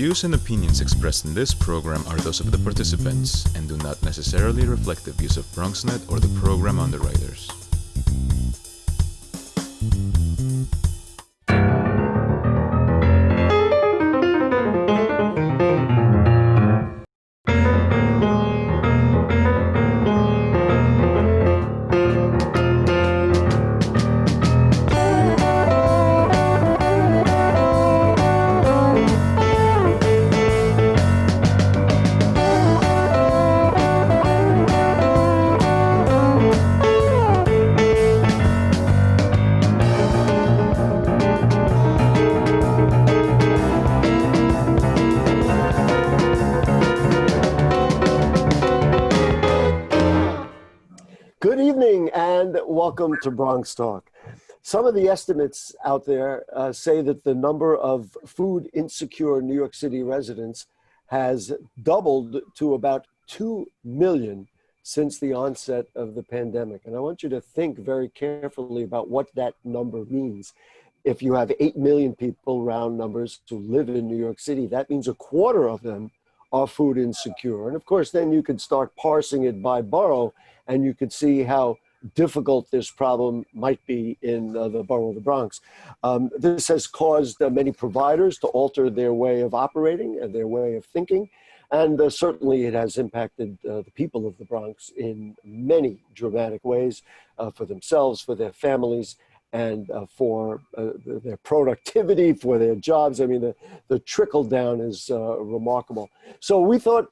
views and opinions expressed in this program are those of the participants and do not necessarily reflect the views of BronxNet or the program underwriters. Good evening and welcome to Bronx Talk. Some of the estimates out there say that the number of food insecure New York City residents has doubled to about 2 million since the onset of the pandemic. And I want you to think very carefully about what that number means. If you have 8 million people, round numbers, who live in New York City, that means a quarter of them are food insecure. And of course, then you could start parsing it by borough, and you could see how difficult this problem might be in the borough of the Bronx. This has caused many providers to alter their way of operating and their way of thinking. And certainly it has impacted the people of the Bronx in many dramatic ways for themselves, for their families, and for their productivity, for their jobs. I mean, the trickle down is remarkable. So we thought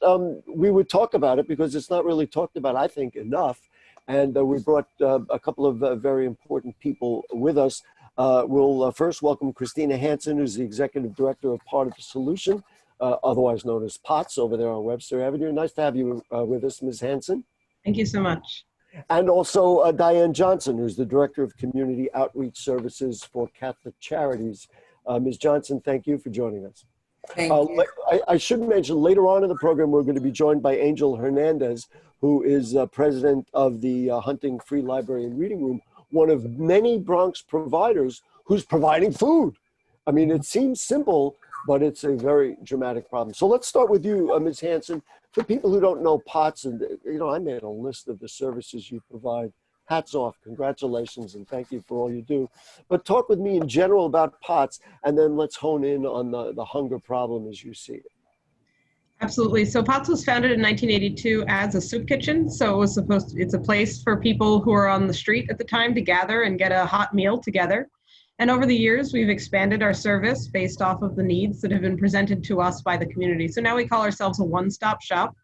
we would talk about it because it's not really talked about, I think, enough. And we brought a couple of very important people with us. We'll first welcome Christina Hanson, who's the Executive Director of Part of the Solution, otherwise known as POTS, over there on Webster Avenue. Nice to have you with us, Ms. Hanson. Thank you so much. And also Dianne Johnson, who's the Director of Community Outreach Services for Catholic Charities. Ms. Johnson, thank you for joining us. Thank you. I should mention later on in the program, we're going to be joined by Angel Hernandez, who is president of the Huntington Free Library and Reading Room, one of many Bronx providers who's providing food. I mean, it seems simple, but it's a very dramatic problem. So let's start with you, Ms. Hanson. For people who don't know POTS, and I made a list of the services you provide. Hats off, congratulations, and thank you for all you do. But talk with me in general about POTS, and then let's hone in on the hunger problem as you see it. Absolutely. So POTS was founded in 1982 as a soup kitchen. So it's a place for people who are on the street at the time to gather and get a hot meal together. And over the years, we've expanded our service based off of the needs that have been presented to us by the community. So now we call ourselves a one-stop shop,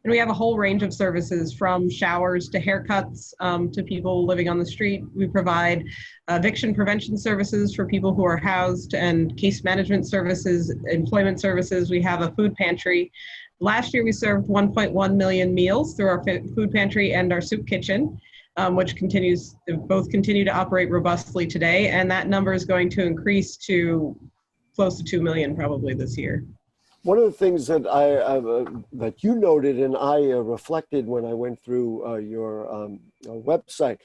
and we have a whole range of services from showers to haircuts to people living on the street. We provide eviction prevention services for people who are housed and case management services, employment services. We have a food pantry. Last year, we served 1.1 million meals through our food pantry and our soup kitchen, which both continue to operate robustly today. And that number is going to increase to close to 2 million probably this year. One of the things that that you noted and I reflected when I went through your website,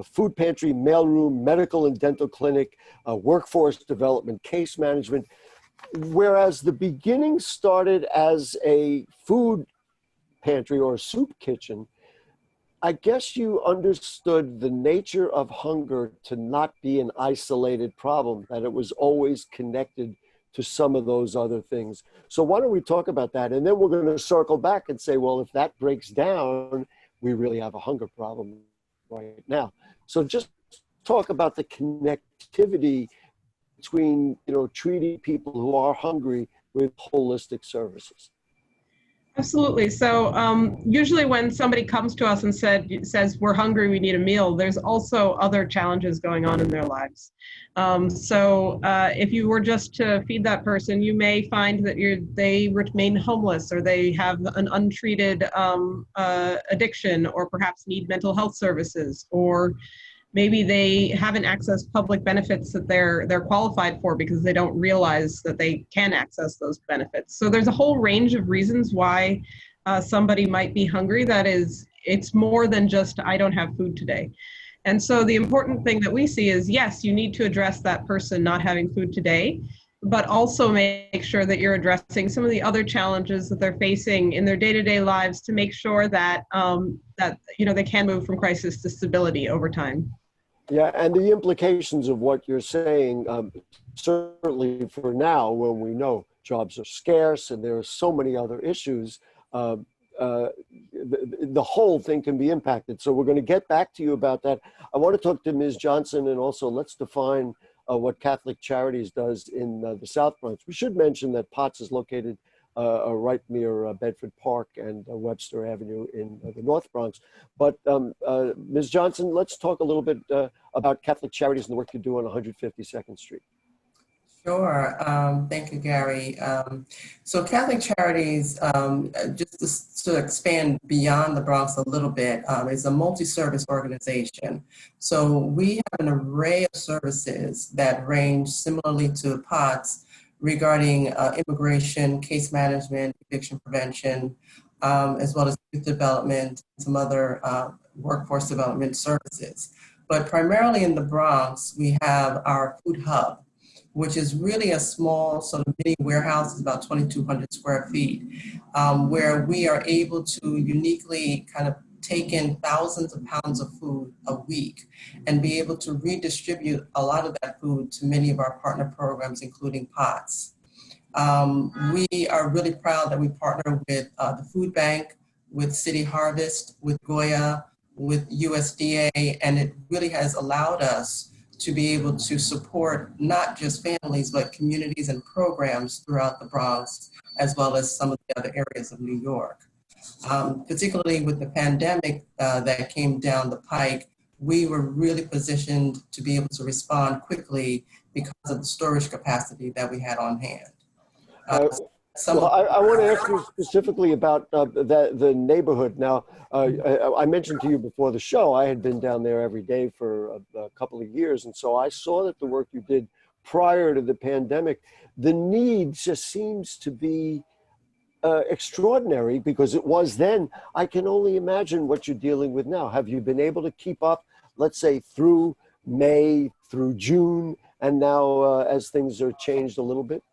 food pantry, mailroom, medical and dental clinic, workforce development, case management, whereas the beginning started as a food pantry or a soup kitchen, I guess you understood the nature of hunger to not be an isolated problem, that it was always connected to some of those other things. So why don't we talk about that? And then we're going to circle back and say, well, if that breaks down, we really have a hunger problem right now. So just talk about the connectivity between, treating people who are hungry with holistic services. Absolutely. So usually when somebody comes to us and says, we're hungry, we need a meal, there's also other challenges going on in their lives. So if you were just to feed that person, you may find that they remain homeless, or they have an untreated addiction, or perhaps need mental health services, or maybe they haven't accessed public benefits that they're qualified for because they don't realize that they can access those benefits. So there's a whole range of reasons why somebody might be hungry. It's more than just, I don't have food today. And so the important thing that we see is, yes, you need to address that person not having food today. but also make sure that you're addressing some of the other challenges that they're facing in their day-to-day lives to make sure that they can move from crisis to stability over time. Yeah, and the implications of what you're saying, certainly for now, when we know jobs are scarce and there are so many other issues, the whole thing can be impacted. So we're going to get back to you about that. I want to talk to Ms. Johnson, and also let's define what Catholic Charities does in the South Bronx. We should mention that POTS is located right near Bedford Park and Webster Avenue in the North Bronx. But Ms. Johnson, let's talk a little bit about Catholic Charities and the work you do on 152nd Street. Sure. Thank you, Gary. So Catholic Charities, just to expand beyond the Bronx a little bit, is a multi-service organization. So we have an array of services that range similarly to POTS regarding immigration, case management, eviction prevention, as well as youth development, some other workforce development services. But primarily in the Bronx, we have our food hub, which is really a small sort of mini warehouse, it's about 2,200 square feet, where we are able to uniquely kind of take in thousands of pounds of food a week and be able to redistribute a lot of that food to many of our partner programs, including POTS. We are really proud that we partner with the Food Bank, with City Harvest, with Goya, with USDA, and it really has allowed us to be able to support not just families, but communities and programs throughout the Bronx, as well as some of the other areas of New York. Particularly with the pandemic that came down the pike, we were really positioned to be able to respond quickly because of the storage capacity that we had on hand. I want to ask you specifically about the neighborhood. Now, I mentioned to you before the show, I had been down there every day for a couple of years. And so I saw that the work you did prior to the pandemic, the need just seems to be extraordinary because it was then. I can only imagine what you're dealing with now. Have you been able to keep up, let's say, through May, through June, and now as things are changed a little bit?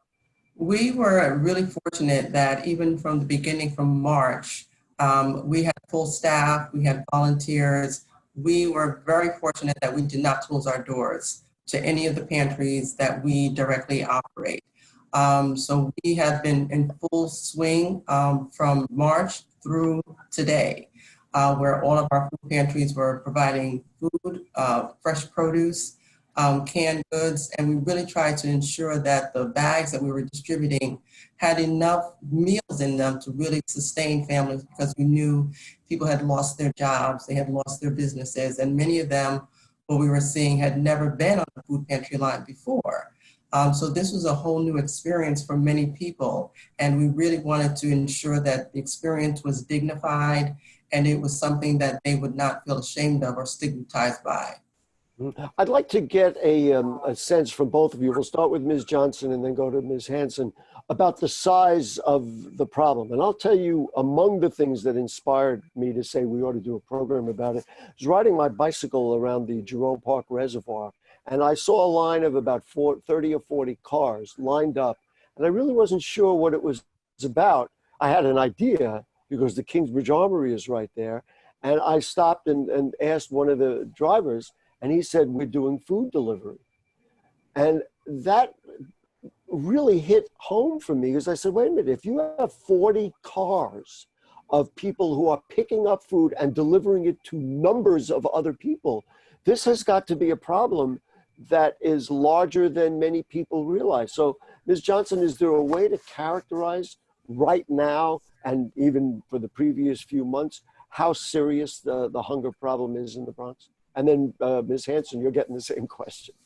We were really fortunate that even from the beginning, from March, we had full staff, we had volunteers. We were very fortunate that we did not close our doors to any of the pantries that we directly operate. So we have been in full swing from March through today, where all of our food pantries were providing food, fresh produce, canned goods, and we really tried to ensure that the bags that we were distributing had enough meals in them to really sustain families, because we knew people had lost their jobs, they had lost their businesses, and many of them, what we were seeing, had never been on the food pantry line before. So this was a whole new experience for many people, and we really wanted to ensure that the experience was dignified and it was something that they would not feel ashamed of or stigmatized by. I'd like to get a sense from both of you. We'll start with Ms. Johnson and then go to Ms. Hansen about the size of the problem. And I'll tell you, among the things that inspired me to say we ought to do a program about it, I was riding my bicycle around the Jerome Park Reservoir, and I saw a line of about 30 or 40 cars lined up, and I really wasn't sure what it was about. I had an idea because the Kingsbridge Armory is right there, and I stopped and asked one of the drivers, and he said, "We're doing food delivery." And that really hit home for me, because I said, wait a minute, if you have 40 cars of people who are picking up food and delivering it to numbers of other people, this has got to be a problem that is larger than many people realize. So, Ms. Johnson, is there a way to characterize right now, and even for the previous few months, how serious the hunger problem is in the Bronx? And then Ms. Hansen, you're getting the same question.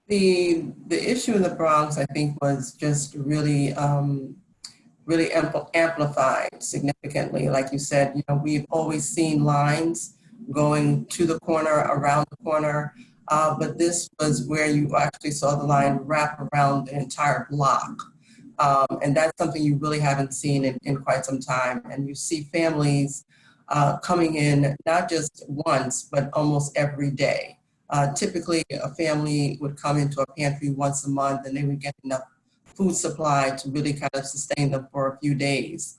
The issue in the Bronx, I think, was just really, really amplified significantly. Like you said, we've always seen lines going to the corner, around the corner, but this was where you actually saw the line wrap around the entire block. And that's something you really haven't seen in quite some time. And you see families coming in not just once, but almost every day. Typically, a family would come into a pantry once a month, and they would get enough food supply to really kind of sustain them for a few days.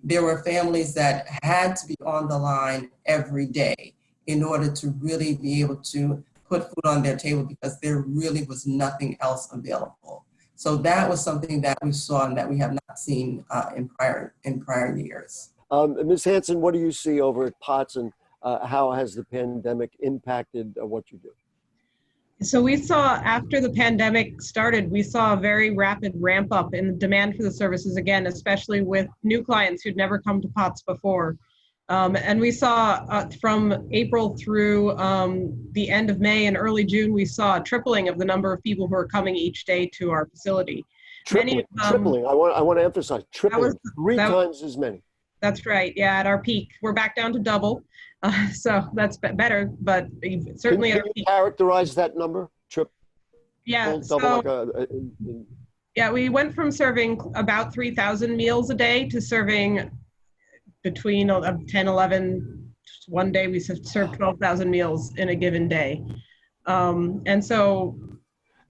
There were families that had to be on the line every day in order to really be able to put food on their table because there really was nothing else available. So that was something that we saw and that we have not seen in prior years. Ms. Hansen, what do you see over at Potts, and how has the pandemic impacted what you do? So we saw, after the pandemic started, we saw a very rapid ramp up in the demand for the services again, especially with new clients who'd never come to Potts before. And we saw from April through the end of May and early June, we saw a tripling of the number of people who are coming each day to our facility. Tripling. I want to emphasize tripling. Three times as many. That's right. Yeah, at our peak, we're back down to double. So that's better, but certainly Can you characterize that number? Yeah. Yeah, we went from serving about 3,000 meals a day to serving between 10, 11. One day we served 12,000 meals in a given day. And so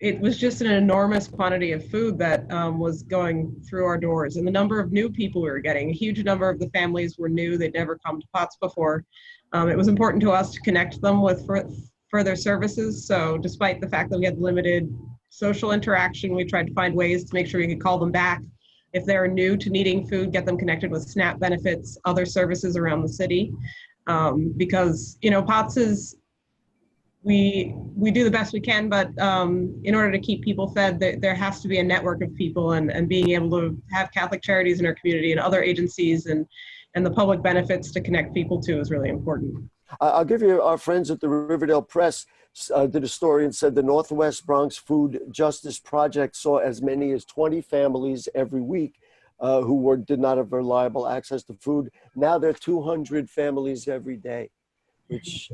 it was just an enormous quantity of food that was going through our doors. And the number of new people we were getting, a huge number of the families were new. They'd never come to Potts before. It was important to us to connect them with further services. So despite the fact that we had limited social interaction, we tried to find ways to make sure we could call them back. If they're new to needing food, get them connected with SNAP benefits, other services around the city. Because, Potts is, we do the best we can, but in order to keep people fed, there has to be a network of people, and being able to have Catholic Charities in our community and other agencies and the public benefits to connect people to is really important. I'll give you, our friends at the Riverdale Press did a story and said the Northwest Bronx Food Justice Project saw as many as 20 families every week who did not have reliable access to food. Now there are 200 families every day, which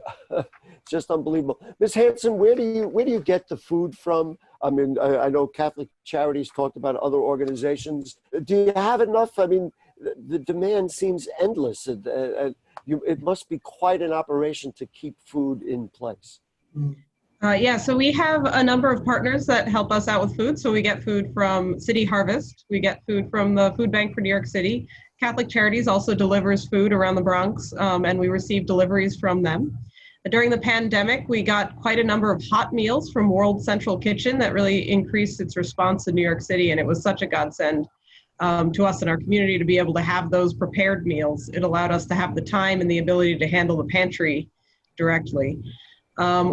just unbelievable. Ms. Hansen, where do you get the food from? I mean, I know Catholic Charities talked about other organizations. Do you have enough? I mean, the demand seems endless. It must be quite an operation to keep food in place. Yeah, so we have a number of partners that help us out with food. So we get food from City Harvest. We get food from the Food Bank for New York City. Catholic Charities also delivers food around the Bronx, and we receive deliveries from them. During the pandemic, we got quite a number of hot meals from World Central Kitchen that really increased its response in New York City, and it was such a godsend to us in our community to be able to have those prepared meals. It allowed us to have the time and the ability to handle the pantry directly.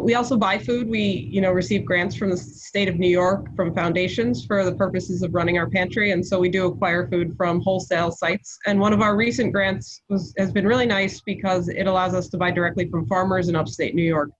We also buy food. We, receive grants from the state of New York from foundations for the purposes of running our pantry, and so we do acquire food from wholesale sites. And one of our recent grants has been really nice because it allows us to buy directly from farmers in upstate New York,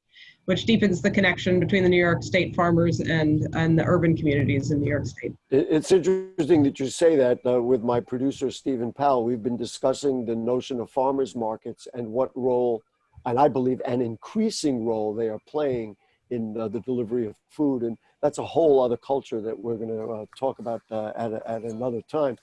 which deepens the connection between the New York State farmers and the urban communities in New York State. It's interesting that you say that. With my producer, Stephen Powell, we've been discussing the notion of farmers markets and what role, and I believe an increasing role, they are playing in the delivery of food. And that's a whole other culture that we're going to talk about at another time.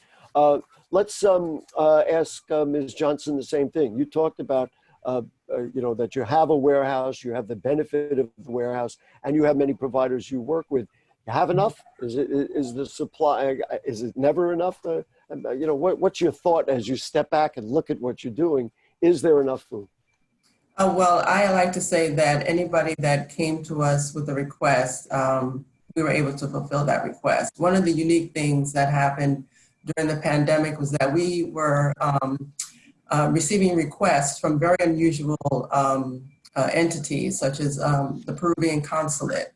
Let's ask Ms. Johnson the same thing. You talked about that you have a warehouse, you have the benefit of the warehouse, and you have many providers you work with. You have enough? Is the supply, is it never enough? What's your thought as you step back and look at what you're doing? Is there enough food? Well, I like to say that anybody that came to us with a request, we were able to fulfill that request. One of the unique things that happened during the pandemic was that we were receiving requests from very unusual entities, such as the Peruvian consulate,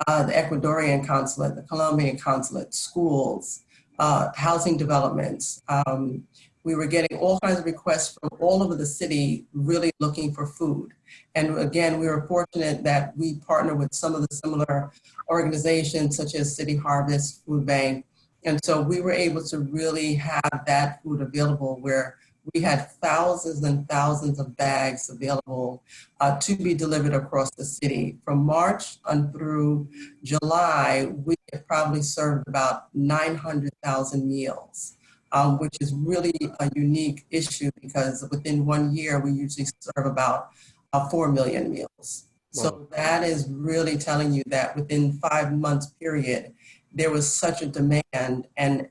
the Ecuadorian consulate, the Colombian consulate, schools, housing developments. We were getting all kinds of requests from all over the city, really looking for food. And again, we were fortunate that we partnered with some of the similar organizations, such as City Harvest, Food Bank. And so we were able to really have that food available, where we had thousands and thousands of bags available to be delivered across the city. From March on through July, we have probably served about 900,000 meals, which is really a unique issue because within 1 year, we usually serve about 4 million meals. So that is really telling you that within 5 months period, there was such a demand and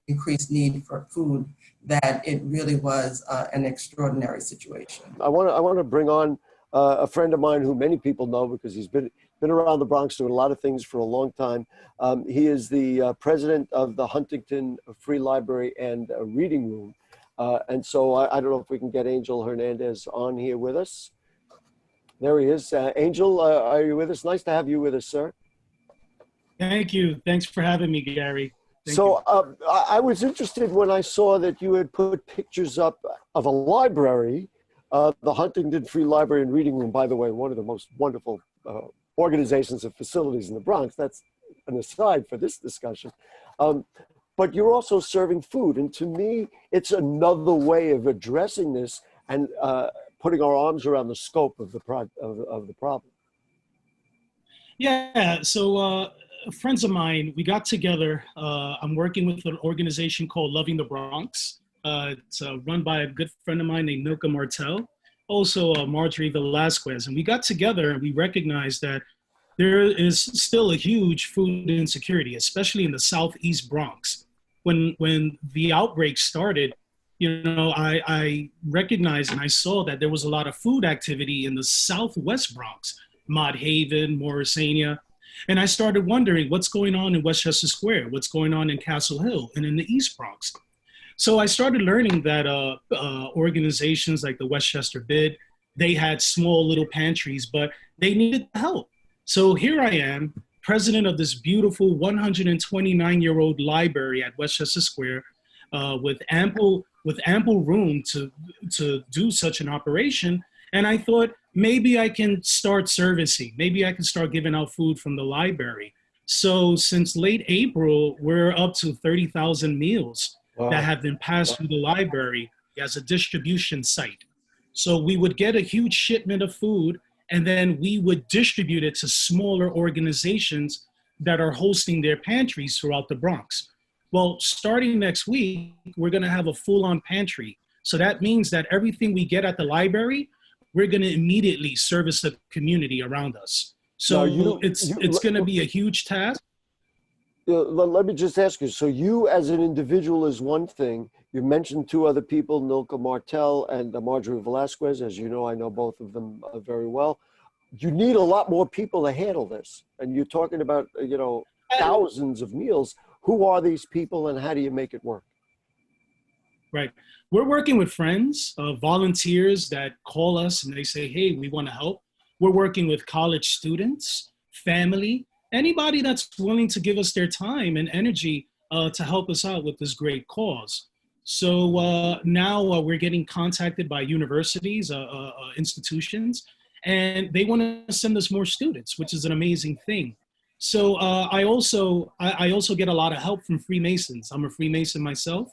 increased need for food that it really was an extraordinary situation. I want to bring on a friend of mine who many people know because he's been around the Bronx doing a lot of things for a long time. He is the president of the Huntington Free Library and Reading Room. And so I don't know if we can get Angel Hernandez on here with us. There he is. Angel, are you with us? Nice to have you with us, sir. Thank you. Thanks for having me, Gary. Thank so I was interested when I saw that you had put pictures up of a library, the Huntington Free Library and Reading Room, by the way, one of the most wonderful organizations and facilities in the Bronx. That's an aside for this discussion. But you're also serving food. And to me, it's another way of addressing this and putting our arms around the scope of the problem. Yeah, so friends of mine, we got together. I'm working with an organization called Loving the Bronx. It's run by a good friend of mine named Milka Martel, also Marjorie Velasquez. And we got together and we recognized that there is still a huge food insecurity, especially in the Southeast Bronx. When the outbreak started, you know, I recognized and I saw that there was a lot of food activity in the Southwest Bronx, Mott Haven, Morrisania. And I started wondering what's going on in Westchester Square, what's going on in Castle Hill and in the East Bronx. So I started learning that organizations like the Westchester Bid, they had small little pantries, but they needed help. So here I am, president of this beautiful 129-year-old library at Westchester Square, with ample room to do such an operation. And I thought maybe I can start servicing, maybe I can start giving out food from the library. So since late April, we're up to 30,000 meals that have been passed through the library as a distribution site. So we would get a huge shipment of food and then we would distribute it to smaller organizations that are hosting their pantries throughout the Bronx. Well, starting next week, we're gonna have a full-on pantry. So that means that everything we get at the library, we're gonna immediately service the community around us. So it's gonna be a huge task. Let me just ask you, so you as an individual is one thing. You mentioned two other people, Milka Martel and Marjorie Velasquez. As you know, I know both of them very well. You need a lot more people to handle this. And you're talking about, you know, thousands of meals. Who are these people and how do you make it work? Right. We're working with friends, volunteers that call us and they say, hey, we want to help. We're working with college students, family, anybody that's willing to give us their time and energy to help us out with this great cause. So now we're getting contacted by universities, institutions, and they want to send us more students, which is an amazing thing. So I also get a lot of help from Freemasons. I'm a Freemason myself,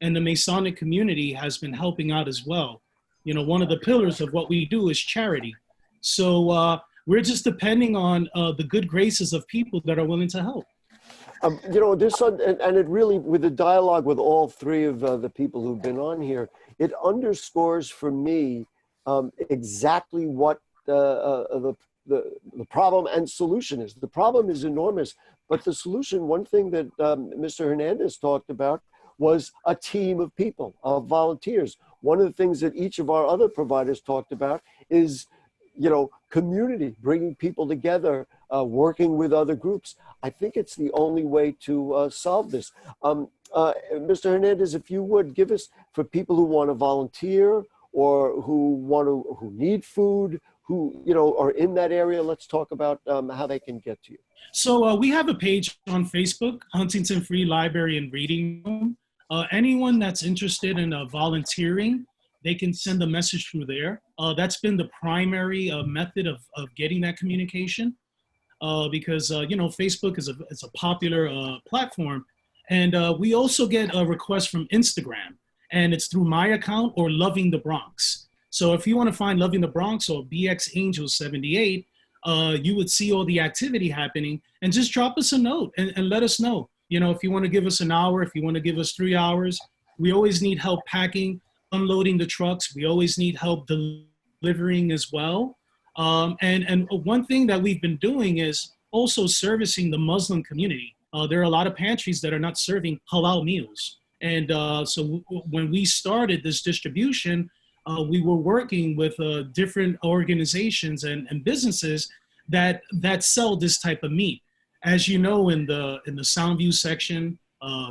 and the Masonic community has been helping out as well. You know, one of the pillars of what we do is charity. So we're just depending on the good graces of people that are willing to help. You know, this, and it really, with the dialogue with all three of the people who've been on here, it underscores for me exactly what the problem and solution is. The problem is enormous, but the solution, one thing that Mr. Hernandez talked about was a team of people, of volunteers. One of the things that each of our other providers talked about is, you know, community, bringing people together, working with other groups. I think it's the only way to solve this. Mr. Hernandez, if you would give us, for people who want to volunteer or who need food, who, you know, are in that area, let's talk about how they can get to you. So we have a page on Facebook, Huntington Free Library and Reading Room. Anyone that's interested in volunteering, they can send a message through there. That's been the primary method of getting that communication because, you know, Facebook is a popular platform. And we also get a request from Instagram, and it's through my account or Loving the Bronx. So if you want to find Loving the Bronx or BXAngel78, you would see all the activity happening, and just drop us a note and let us know. You know, if you want to give us an hour, if you want to give us 3 hours, we always need help packing, unloading the trucks. We always need help delivering as well. And one thing that we've been doing is also servicing the Muslim community. there are a lot of pantries that are not serving halal meals. And when we started this distribution, we were working with different organizations and businesses that sell this type of meat. As you know, in the Soundview section,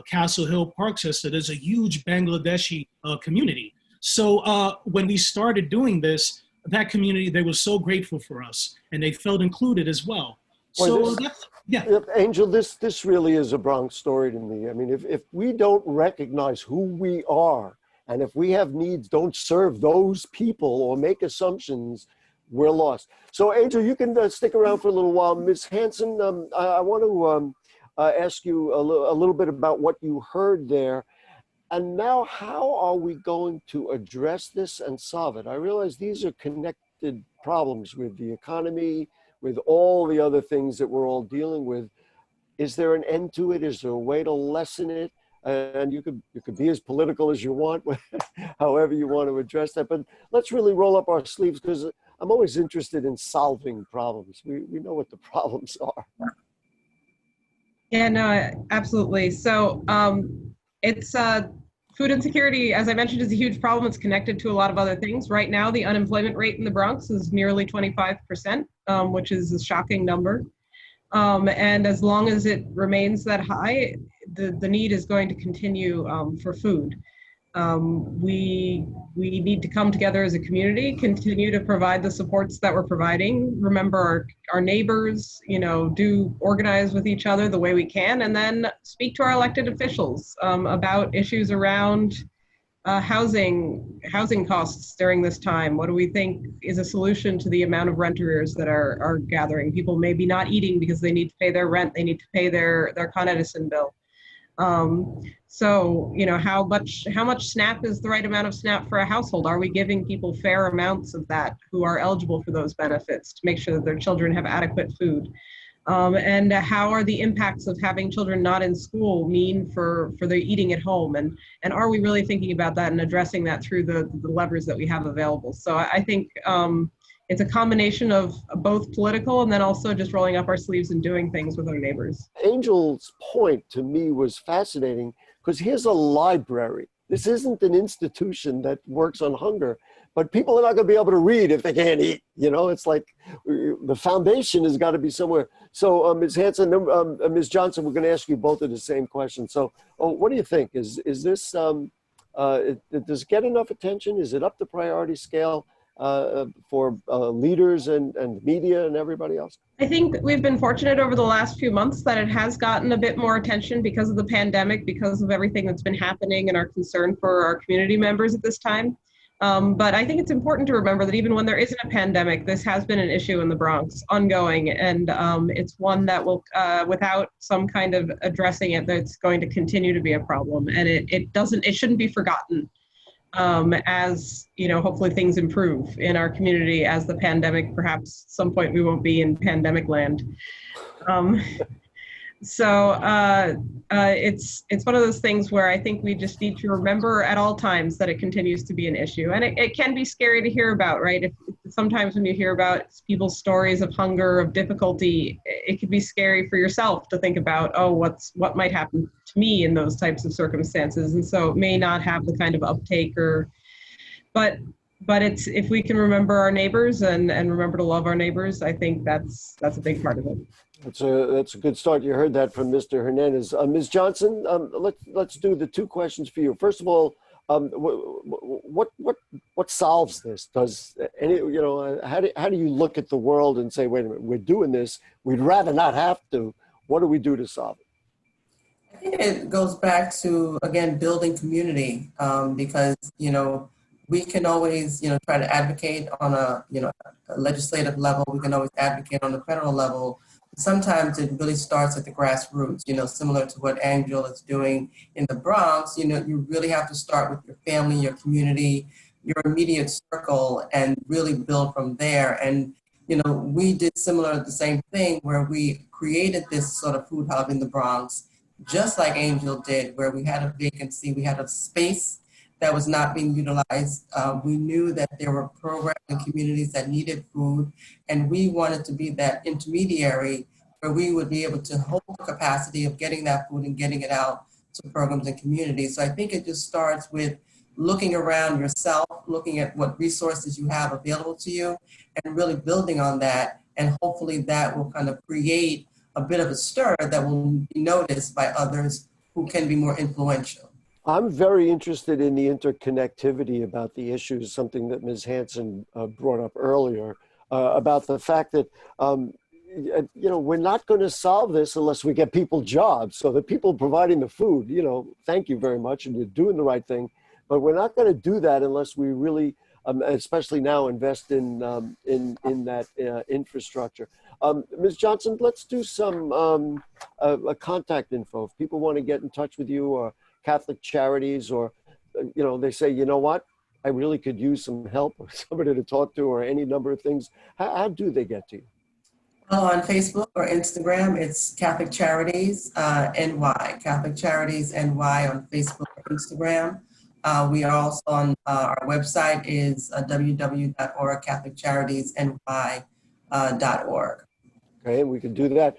Castle Hill, Parkchester, there's a huge Bangladeshi community. So when we started doing this, that community, they were so grateful for us, and they felt included as well. Well, So yeah. Angel, this really is a Bronx story to me. I mean, if we don't recognize who we are, and if we have needs, don't serve those people or make assumptions, we're lost. So Angel, you can stick around for a little while. Ms. Hansen, I want to ask you a little bit about what you heard there. And now, how are we going to address this and solve it? I realize these are connected problems with the economy, with all the other things that we're all dealing with. Is there an end to it? Is there a way to lessen it? And you could be as political as you want, however you want to address that. But let's really roll up our sleeves, because I'm always interested in solving problems. We know what the problems are. Yeah, no, absolutely. So it's food insecurity, as I mentioned, is a huge problem. It's connected to a lot of other things. Right now, the unemployment rate in the Bronx is nearly 25%, which is a shocking number. And as long as it remains that high, the need is going to continue for food. We need to come together as a community, continue to provide the supports that we're providing. Remember our neighbors, do organize with each other the way we can, and then speak to our elected officials about issues around housing costs during this time. What do we think is a solution to the amount of rent arrears that are gathering? People may be not eating because they need to pay their rent, they need to pay their Con Edison bill. So, how much SNAP is the right amount of SNAP for a household? Are we giving people fair amounts of that who are eligible for those benefits to make sure that their children have adequate food? And how are the impacts of having children not in school mean for their eating at home? And are we really thinking about that and addressing that through the levers that we have available? So I think it's a combination of both political and then also just rolling up our sleeves and doing things with our neighbors. Angel's point to me was fascinating, because here's a library. This isn't an institution that works on hunger, but people are not going to be able to read if they can't eat. It's like the foundation has got to be somewhere. So Ms. Hansen, Ms. Johnson, we're going to ask you both of the same question. So what do you think? Is this, does it get enough attention? Is it up the priority scale for leaders and media and everybody else? I think we've been fortunate over the last few months that it has gotten a bit more attention because of the pandemic, because of everything that's been happening and our concern for our community members at this time. But I think it's important to remember that even when there isn't a pandemic, this has been an issue in the Bronx, ongoing, and it's one that will, without some kind of addressing it, that's going to continue to be a problem, and it shouldn't be forgotten. As hopefully things improve in our community as the pandemic, perhaps at some point we won't be in pandemic land. So it's one of those things where I think we just need to remember at all times that it continues to be an issue, and it can be scary to hear about, right? Sometimes when you hear about people's stories of hunger, of difficulty, it can be scary for yourself to think about, what might happen to me in those types of circumstances, and so it may not have the kind of uptake but it's, if we can remember our neighbors and remember to love our neighbors, I think that's a big part of it. That's a good start. You heard that from Mr. Hernandez. Ms. Johnson, let's do the two questions for you. First of all, what solves this? Does how do you look at the world and say, wait a minute, we're doing this, we'd rather not have to. What do we do to solve it? I think it goes back to, again, building community, because we can always try to advocate on a legislative level. We can always advocate on the federal level. Sometimes it really starts at the grassroots, similar to what Angel is doing in the Bronx. You really have to start with your family, your community, your immediate circle, and really build from there. And, we did the same thing, where we created this sort of food hub in the Bronx, just like Angel did, where we had a vacancy, we had a space that was not being utilized. We knew that there were programs and communities that needed food, and we wanted to be that intermediary where we would be able to hold the capacity of getting that food and getting it out to programs and communities. So I think it just starts with looking around yourself, looking at what resources you have available to you, and really building on that. And hopefully that will kind of create a bit of a stir that will be noticed by others who can be more influential. I'm very interested in the interconnectivity about the issues, something that Ms. Hansen brought up earlier, about the fact that, we're not going to solve this unless we get people jobs. So the people providing the food, thank you very much, and you're doing the right thing. But we're not going to do that unless we really, especially now, invest in that infrastructure. Ms. Johnson, let's do some contact info. If people want to get in touch with you, or Catholic Charities, or, they say, you know what, I really could use some help, or somebody to talk to, or any number of things. How do they get to you? Well, on Facebook or Instagram, it's Catholic Charities NY, Catholic Charities NY on Facebook or Instagram. We are also on our website is www.org, catholiccharities.ny.org. Okay, we can do that.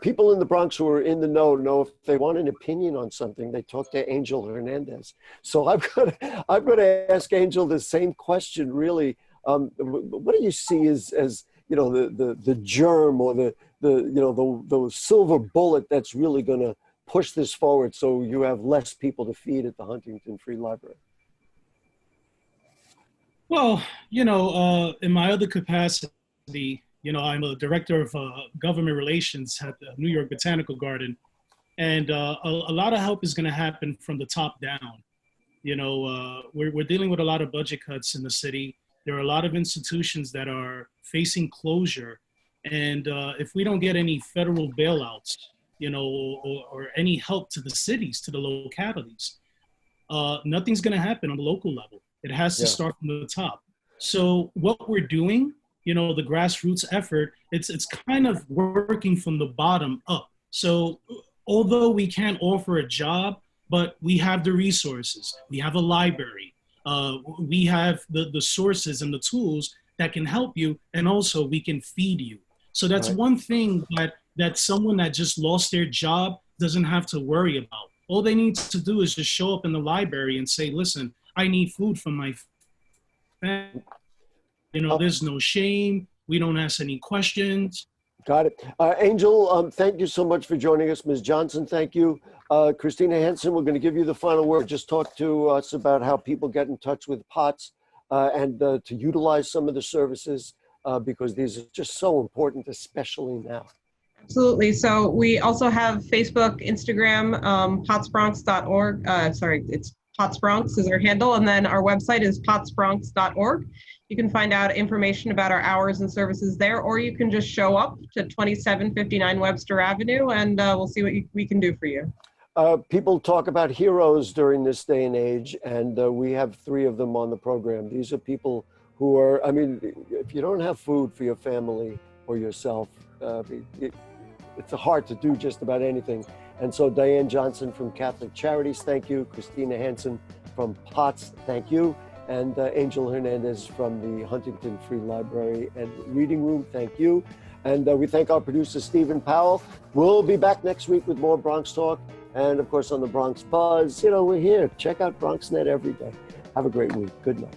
People in the Bronx who are in the know if they want an opinion on something, they talk to Angel Hernandez. So I'm gonna ask Angel the same question. Really, what do you see as the germ, or the silver bullet that's really going to push this forward, so you have less people to feed at the Huntington Free Library? Well, in my other capacity, I'm a director of government relations at the New York Botanical Garden. And a lot of help is going to happen from the top down. We're dealing with a lot of budget cuts in the city. There are a lot of institutions that are facing closure. And if we don't get any federal bailouts, or any help to the cities, to the localities, nothing's going to happen on the local level. It has to start from the top. So what we're doing, the grassroots effort, it's kind of working from the bottom up. So although we can't offer a job, but we have the resources, we have a library, we have the sources and the tools that can help you, and also we can feed you. So that's one thing that someone that just lost their job doesn't have to worry about. All they need to do is just show up in the library and say, listen, I need food for my family. There's no shame. We don't ask any questions. Got it. Angel, thank you so much for joining us. Ms. Johnson, thank you. Christina Hansen, we're going to give you the final word. Just talk to us about how people get in touch with POTS and to utilize some of the services because these are just so important, especially now. Absolutely. So we also have Facebook, Instagram, potsbronx.org. It's Pots Bronx is our handle. And then our website is potsbronx.org. You can find out information about our hours and services there, or you can just show up to 2759 Webster Avenue and we'll see what we can do for you. People talk about heroes during this day and age, and we have 3 of them on the program. These are people who are, if you don't have food for your family or yourself, it's hard to do just about anything. And so Dianne Johnson from Catholic Charities, thank you. Christina Hansen from POTS, thank you. And Angel Hernandez from the Huntington Free Library and Reading Room, thank you. And we thank our producer, Stephen Powell. We'll be back next week with more Bronx Talk. And of course, on the Bronx Buzz, we're here. Check out BronxNet every day. Have a great week. Good night.